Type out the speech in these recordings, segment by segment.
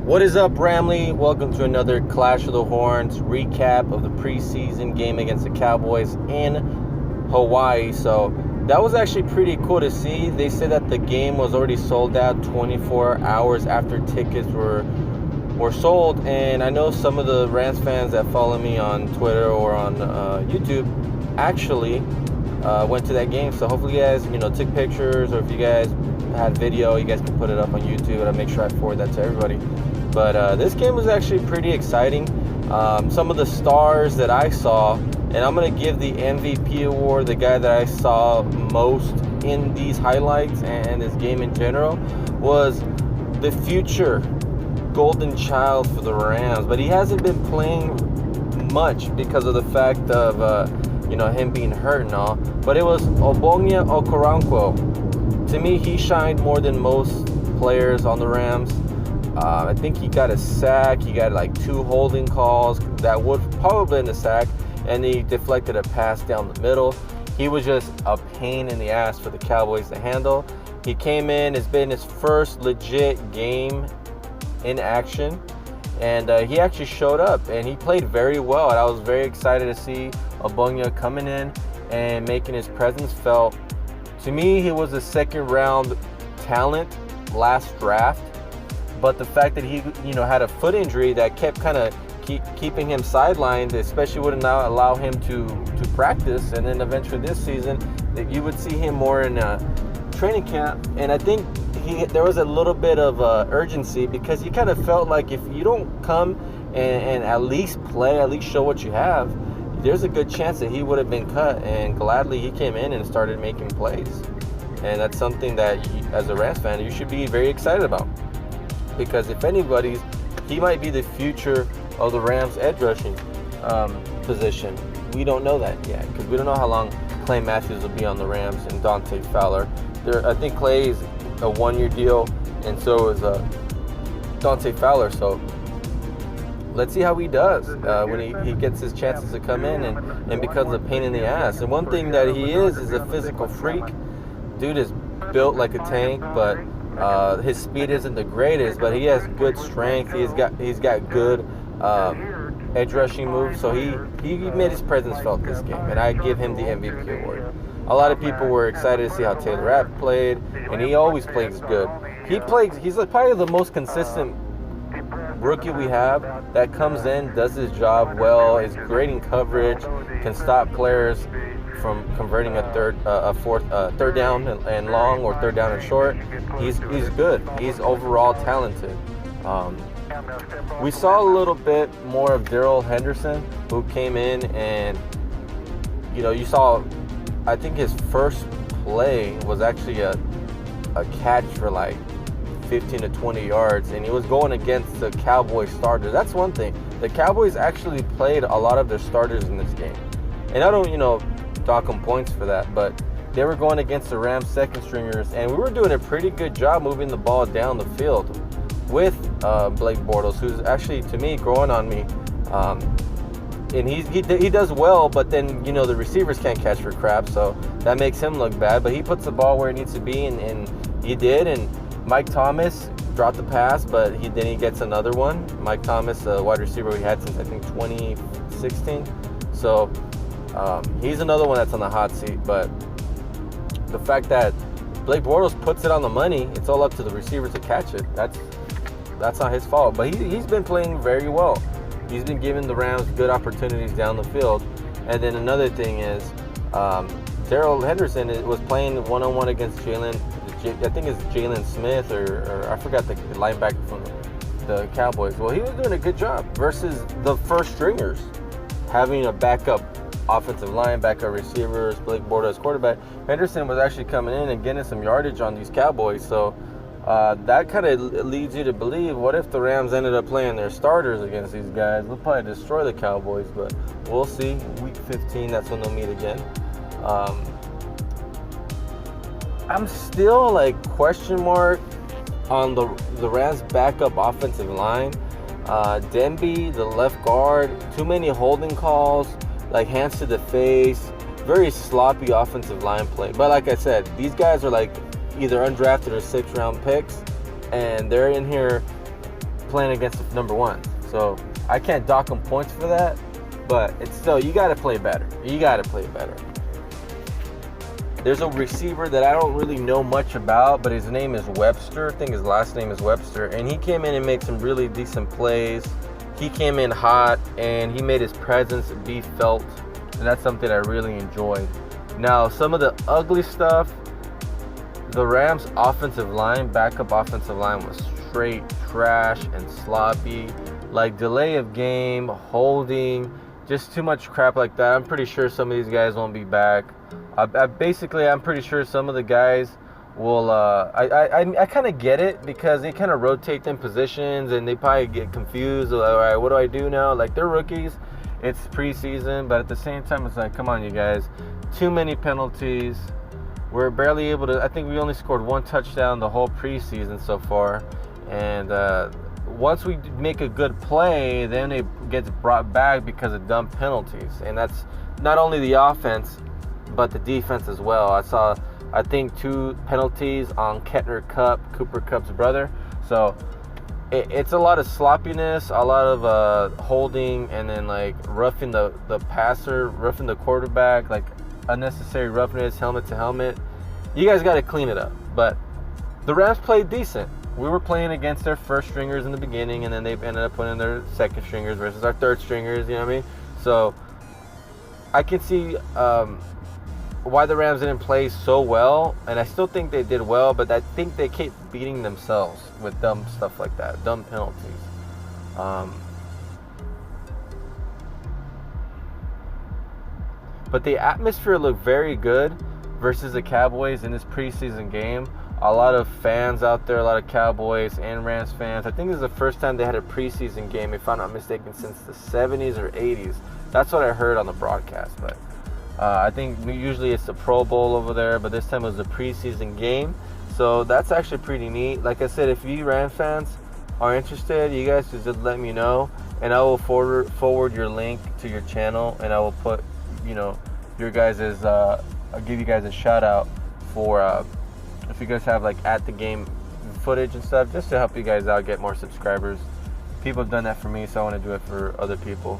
What is up, Ramley? Welcome to another Clash of the Horns recap of the preseason game against the Cowboys in Hawaii. So that was actually pretty cool to see. They said that the game was already sold out 24 hours after tickets were sold, and I know some of the Rams fans that follow me on Twitter or on YouTube actually went to that game. So hopefully you guys took pictures, or if you guys had video, you guys can put it up on YouTube, and I'll make sure I forward that to everybody. But this game was actually pretty exciting. Some of the stars that I saw, and I'm going to give the MVP award, the guy that I saw most in these highlights and this game in general, was the future golden child for the Rams. But he hasn't been playing much because of the fact of him being hurt and all. But it was Ogbo Okoronkwo. To me, he shined more than most players on the Rams. I think he got a sack. He got like 2 holding calls that would probably in the sack, and he deflected a pass down the middle. He was just a pain in the ass for the Cowboys to handle. He came in, it's been his first legit game in action, and he actually showed up and he played very well. And I was very excited to see Ogbo coming in and making his presence felt. To me, he was a second round talent last draft. But the fact that he, had a foot injury that kept kind of keeping him sidelined, especially would not allow him to practice. And then eventually this season, that you would see him more in training camp. And I think there was a little bit of urgency, because he kind of felt like if you don't come and at least play, at least show what you have, there's a good chance that he would have been cut. And gladly he came in and started making plays. And that's something that, as a Rams fan, you should be very excited about. Because if anybody's, he might be the future of the Rams edge rushing position. We don't know that yet, because we don't know how long Clay Matthews will be on the Rams and Dante Fowler. I think Clay is a 1-year deal, and so is Dante Fowler. So let's see how he does when he gets his chances to come in and becomes a pain in the ass. And one thing that he is a physical freak. Dude is built like a tank, but his speed isn't the greatest, but he has good strength. He's got good edge rushing moves. So he made his presence felt this game, and I give him the MVP award. A lot of people were excited to see how Taylor Rapp played, and he always plays good. He's probably the most consistent rookie we have that comes in, does his job well, is great in coverage, can stop players from converting a third down and long, or third down and short. He's good. He's overall talented. We saw a little bit more of Darrell Henderson, who came in, and you saw, I think his first play was actually a catch for like 15 to 20 yards, and he was going against the Cowboys starters. That's one thing. The Cowboys actually played a lot of their starters in this game, and I don't dock them points for that, but they were going against the Rams second stringers, and we were doing a pretty good job moving the ball down the field with Blake Bortles, who's actually, to me, growing on me. And he does well, but then the receivers can't catch for crap, so that makes him look bad. But he puts the ball where it needs to be, and he did. And Mike Thomas dropped the pass, but then he gets another one. Mike Thomas, the wide receiver we had since I think 2016. So he's another one that's on the hot seat. But the fact that Blake Bortles puts it on the money, it's all up to the receivers to catch it. That's not his fault. But he's been playing very well. He's been giving the Rams good opportunities down the field. And then another thing is Darrell Henderson was playing one-on-one against Jalen. I think it's Jalen Smith, or I forgot the linebacker from the Cowboys. Well, he was doing a good job versus the first stringers, having a backup offensive line, backup receivers, Blake Bortles quarterback. Henderson was actually coming in and getting some yardage on these Cowboys. So that kind of leads you to believe, what if the Rams ended up playing their starters against these guys? They'll probably destroy the Cowboys, but we'll see. Week 15, that's when they'll meet again. I'm still like question mark on the Rams backup offensive line. Demby, the left guard, too many holding calls, like hands to the face, very sloppy offensive line play. But like I said, these guys are like either undrafted or 6th round picks, and they're in here playing against the number one. So I can't dock them points for that, but it's still, you got to play better. You got to play better. There's a receiver that I don't really know much about, but his name is Webster. I think his last name is Webster. And he came in and made some really decent plays. He came in hot, and he made his presence be felt. And that's something I really enjoyed. Now, some of the ugly stuff, the Rams' offensive line, backup offensive line, was straight trash and sloppy. Like delay of game, holding, just too much crap like that. I'm pretty sure some of these guys won't be back. I'm pretty sure some of the guys will. I kind of get it because they kind of rotate them positions and they probably get confused. Like, all right, what do I do now? Like, they're rookies. It's preseason, but at the same time, it's like, come on, you guys. Too many penalties. We're barely able to. I think we only scored one touchdown the whole preseason so far, and once we make a good play, then it gets brought back because of dumb penalties, and that's not only the offense, but the defense as well. I saw, I think, 2 penalties on Kettner Cup, Cooper Kupp's brother. So it's a lot of sloppiness, a lot of holding, and then like roughing the passer, roughing the quarterback, like unnecessary roughness, helmet to helmet. You guys got to clean it up. But the Rams played decent. We were playing against their first stringers in the beginning, and then they ended up putting their second stringers versus our third stringers. You know what I mean? So I can see why the Rams didn't play so well, and I still think they did well, but I think they keep beating themselves with dumb stuff like that, dumb penalties. But the atmosphere looked very good versus the Cowboys in this preseason game. A lot of fans out there, a lot of Cowboys and Rams fans. I think this is the first time they had a preseason game, if I'm not mistaken, since the 70s or 80s. That's what I heard on the broadcast, but I think usually it's the Pro Bowl over there, but this time it was a preseason game. So that's actually pretty neat. Like I said, if you Rams fans are interested, you guys just let me know, and I will forward your link to your channel, and I will put, your guys' I'll give you guys a shout out for if you guys have like at the game footage and stuff, just to help you guys out, get more subscribers. People have done that for me, so I want to do it for other people.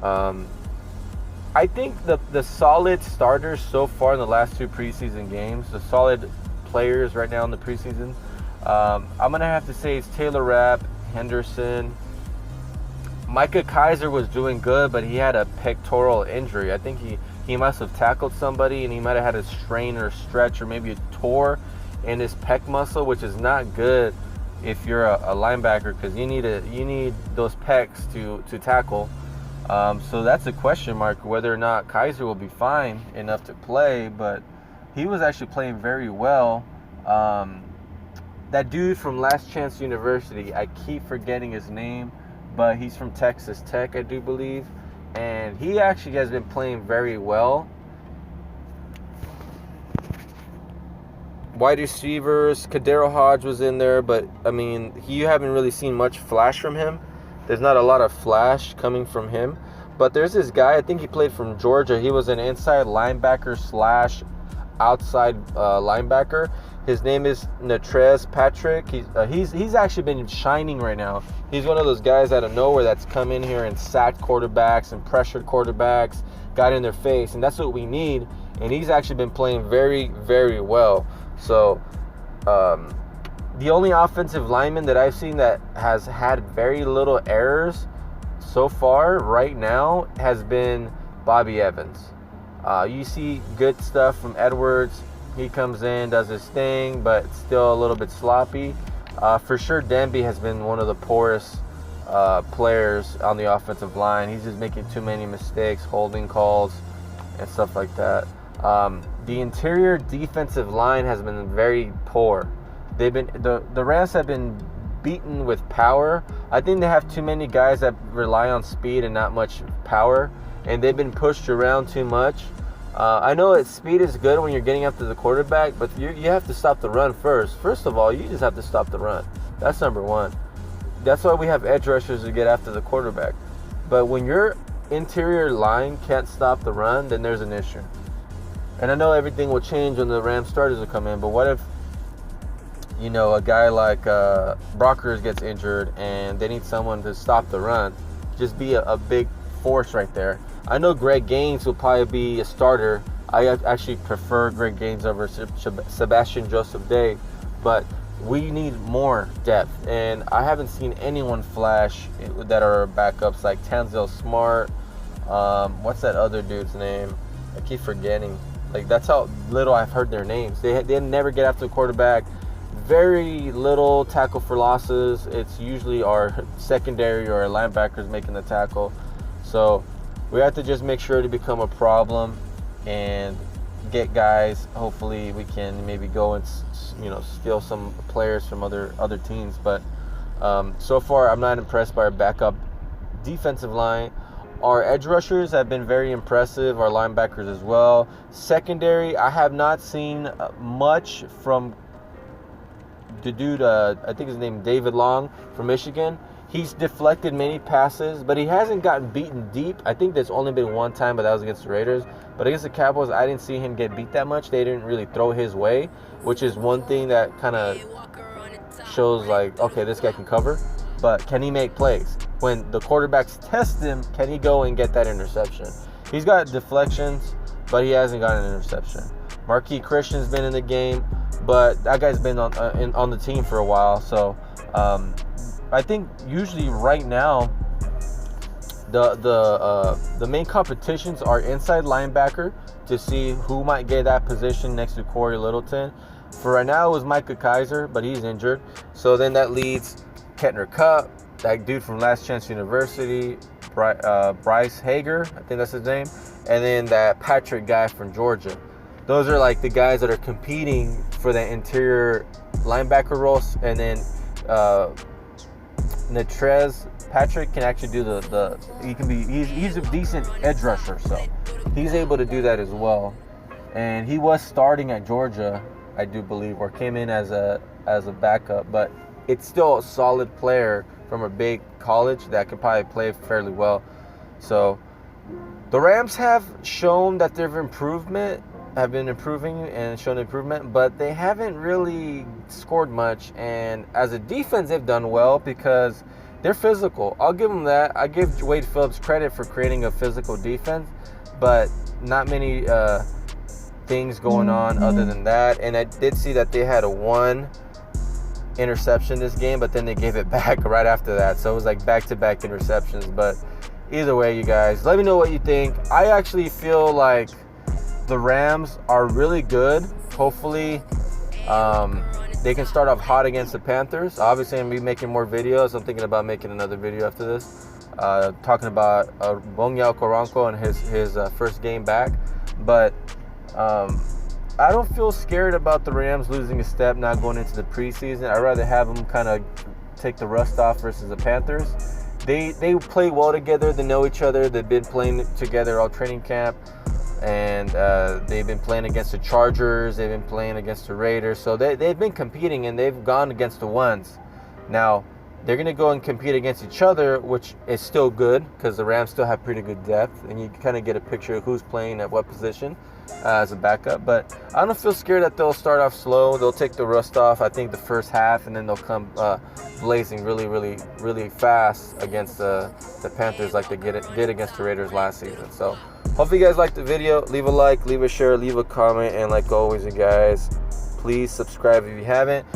I think the solid starters so far in the last 2 preseason games, the solid players right now in the preseason, I'm going to have to say it's Taylor Rapp, Henderson. Micah Kiser was doing good, but he had a pectoral injury. I think he must have tackled somebody, and he might have had a strain or stretch or maybe a tore in his pec muscle, which is not good if you're a linebacker, because you need those pecs to tackle. So that's a question mark whether or not Kiser will be fine enough to play, but he was actually playing very well. That dude from Last Chance University, I keep forgetting his name, but he's from Texas Tech, I do believe, and he actually has been playing very well. Wide receivers, Kadero Hodge was in there, but I mean, you haven't really seen much flash from him. There's not a lot of flash coming from him. But there's this guy, I think he played from Georgia. He was an inside linebacker / outside linebacker. His name is Natrez Patrick. He's actually been shining right now. He's one of those guys out of nowhere that's come in here and sacked quarterbacks and pressured quarterbacks, got in their face, and that's what we need. And he's actually been playing very, very well. So the only offensive lineman that I've seen that has had very little errors so far right now has been Bobby Evans. You see good stuff from Edwards. He comes in, does his thing, but still a little bit sloppy. For sure, Demby has been one of the poorest players on the offensive line. He's just making too many mistakes, holding calls, and stuff like that. The interior defensive line has been very poor. The Rams have been beaten with power. I think they have too many guys that rely on speed and not much power, and they've been pushed around too much. I know that speed is good when you're getting after the quarterback, but you have to stop the run first. First of all, you just have to stop the run. That's number one. That's why we have edge rushers to get after the quarterback. But when your interior line can't stop the run, then there's an issue. And I know everything will change when the Rams starters will come in, but what if you know, a guy like Brockers gets injured and they need someone to stop the run, just be a big force right there. I know Greg Gaines will probably be a starter. I actually prefer Greg Gaines over Sebastian Joseph Day, but we need more depth, and I haven't seen anyone flash that are backups like Tanzel Smart. What's that other dude's name? I keep forgetting. Like, that's how little I've heard their names. They never get after the quarterback. Very little tackle for losses. It's usually our secondary or our linebackers making the tackle. So we have to just make sure to become a problem and get guys. Hopefully we can maybe go and, you know, steal some players from other teams. But so far I'm not impressed by our backup defensive line. Our edge rushers have been very impressive, our linebackers as well. Secondary, I have not seen much from the dude, I think his name David Long from Michigan. He's deflected many passes, but he hasn't gotten beaten deep. I think there's only been one time, but that was against the Raiders. But against the Cowboys, I didn't see him get beat that much. They didn't really throw his way, which is one thing that kind of shows like, okay, this guy can cover, but can he make plays? When the quarterbacks test him, can he go and get that interception? He's got deflections, but he hasn't gotten an interception. Marquis Christian's been in the game, but that guy's been on the team for a while. So I think usually right now the main competitions are inside linebacker to see who might get that position next to Corey Littleton. For right now, it was Micah Kaiser, but he's injured. So then that leads Kettner Cup, that dude from Last Chance University, Bryce Hager, I think that's his name, and then that Patrick guy from Georgia. Those are like the guys that are competing for the interior linebacker roles. And then Natrez Patrick can actually do he's a decent edge rusher, so he's able to do that as well. And he was starting at Georgia, I do believe, or came in as a backup, but it's still a solid player from a big college that could probably play fairly well. So the Rams have shown that they've been improving and shown improvement, but they haven't really scored much. And as a defense, they've done well because they're physical. I'll give them that. I give Wade Phillips credit for creating a physical defense, but not many things going on other than that. And I did see that they had a one interception this game, but then they gave it back right after that. So it was like back-to-back interceptions. But either way, you guys, let me know what you think. I actually feel like the Rams are really good. Hopefully they can start off hot against the Panthers. Obviously, I'm going to be making more videos. I'm thinking about making another video after this, talking about Bonyao Koronko and his first game back. But I don't feel scared about the Rams losing a step, not going into the preseason. I'd rather have them kind of take the rust off versus the Panthers. They play well together. They know each other. They've been playing together all training camp. And they've been playing against the Chargers. They've been playing against the Raiders. So they've been competing, and they've gone against the ones. Now, they're going to go and compete against each other, which is still good because the Rams still have pretty good depth. And you kind of get a picture of who's playing at what position as a backup. But I don't feel scared that they'll start off slow. They'll take the rust off, I think, the first half. And then they'll come blazing really, really, really fast against the Panthers like they did against the Raiders last season. So hopefully you guys liked the video. Leave a like, leave a share, leave a comment, and like always, you guys, please subscribe if you haven't.